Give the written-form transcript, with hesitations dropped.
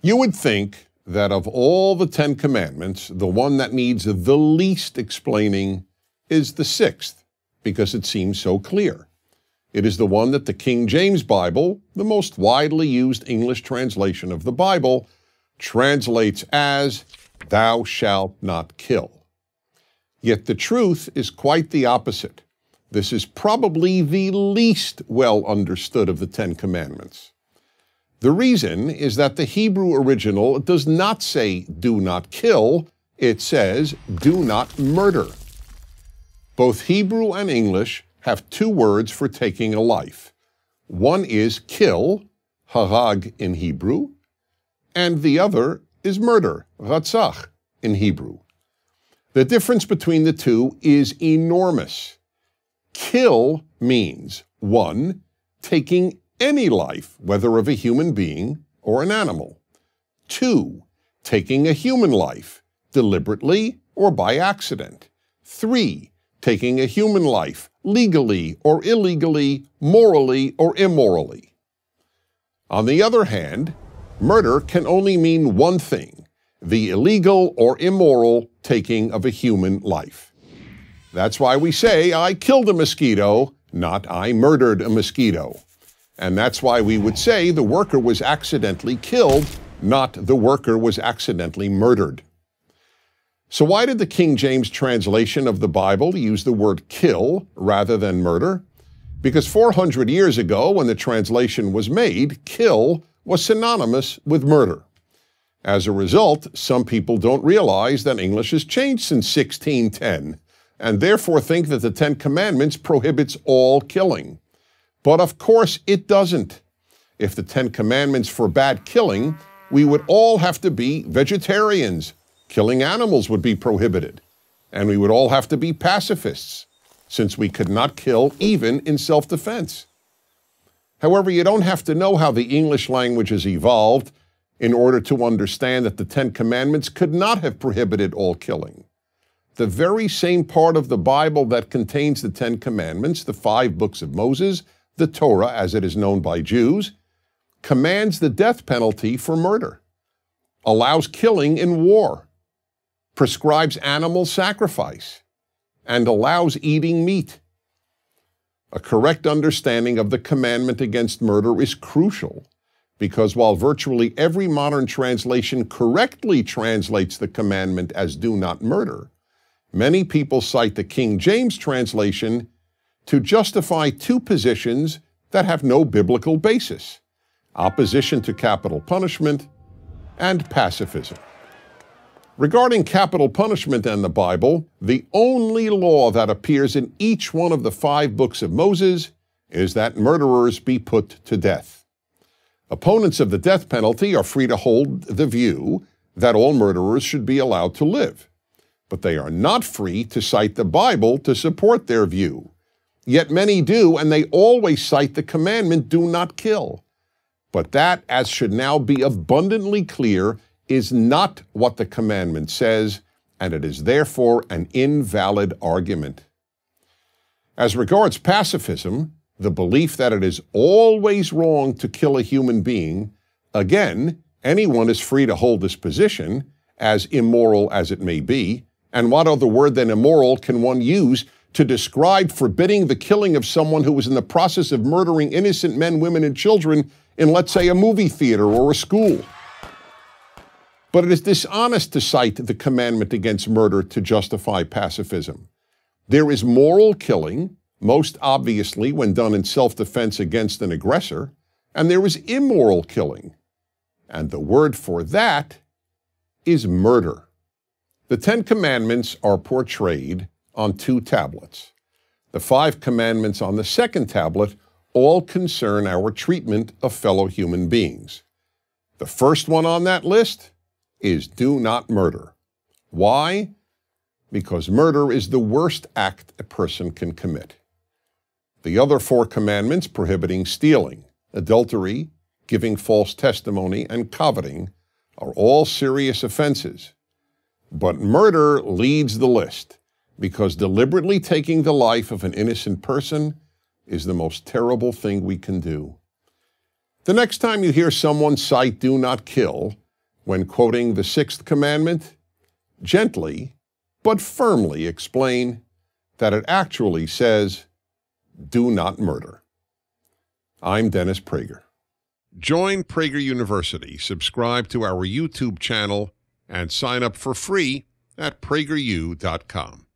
You would think that of all the 10 Commandments, the one that needs the least explaining is the sixth, because it seems so clear. It is the one that the King James Bible, the most widely used English translation of the Bible, translates as, "Thou shalt not kill." Yet the truth is quite the opposite. This is probably the least well understood of the 10 Commandments. The reason is that the Hebrew original does not say, "do not kill," it says, "do not murder." Both Hebrew and English have two words for taking a life. One is kill, harag in Hebrew, and the other is murder, ratzach in Hebrew. The difference between the two is enormous. Kill means, 1, taking any life, whether of a human being or an animal. 2, taking a human life, deliberately or by accident. 3, taking a human life, legally or illegally, morally or immorally. On the other hand, murder can only mean one thing: the illegal or immoral taking of a human life. That's why we say, "I killed a mosquito," not "I murdered a mosquito." And that's why we would say the worker was accidentally killed, not the worker was accidentally murdered. So why did the King James translation of the Bible use the word kill rather than murder? Because 400 years ago, when the translation was made, kill was synonymous with murder. As a result, some people don't realize that English has changed since 1610, and therefore think that the 10 Commandments prohibits all killing. But of course it doesn't. If the 10 Commandments forbade killing, we would all have to be vegetarians. Killing animals would be prohibited. And we would all have to be pacifists, since we could not kill even in self-defense. However, you don't have to know how the English language has evolved in order to understand that the 10 Commandments could not have prohibited all killing. The very same part of the Bible that contains the 10 Commandments, the 5 books of Moses, the Torah as it is known by Jews, commands the death penalty for murder, allows killing in war, prescribes animal sacrifice, and allows eating meat. A correct understanding of the commandment against murder is crucial, because while virtually every modern translation correctly translates the commandment as "do not murder," many people cite the King James translation to justify two positions that have no biblical basis: opposition to capital punishment and pacifism. Regarding capital punishment and the Bible, the only law that appears in each one of the 5 books of Moses is that murderers be put to death. Opponents of the death penalty are free to hold the view that all murderers should be allowed to live, but they are not free to cite the Bible to support their view. Yet many do, and they always cite the commandment, "do not kill." But that, as should now be abundantly clear, is not what the commandment says, and it is therefore an invalid argument. As regards pacifism, the belief that it is always wrong to kill a human being, again, anyone is free to hold this position, as immoral as it may be, and what other word than immoral can one use to describe forbidding the killing of someone who was in the process of murdering innocent men, women, and children in, let's say, a movie theater or a school? But it is dishonest to cite the commandment against murder to justify pacifism. There is moral killing, most obviously when done in self-defense against an aggressor, and there is immoral killing. And the word for that is murder. The 10 Commandments are portrayed on 2 tablets. The 5 Commandments on the second tablet all concern our treatment of fellow human beings. The first one on that list is "do not murder." Why? Because murder is the worst act a person can commit. The other 4 commandments prohibiting stealing, adultery, giving false testimony, and coveting are all serious offenses. But murder leads the list, because deliberately taking the life of an innocent person is the most terrible thing we can do. The next time you hear someone cite "do not kill," when quoting the sixth commandment, gently but firmly explain that it actually says, do not murder. I'm Dennis Prager. Join Prager University, subscribe to our YouTube channel, and sign up for free at prageru.com.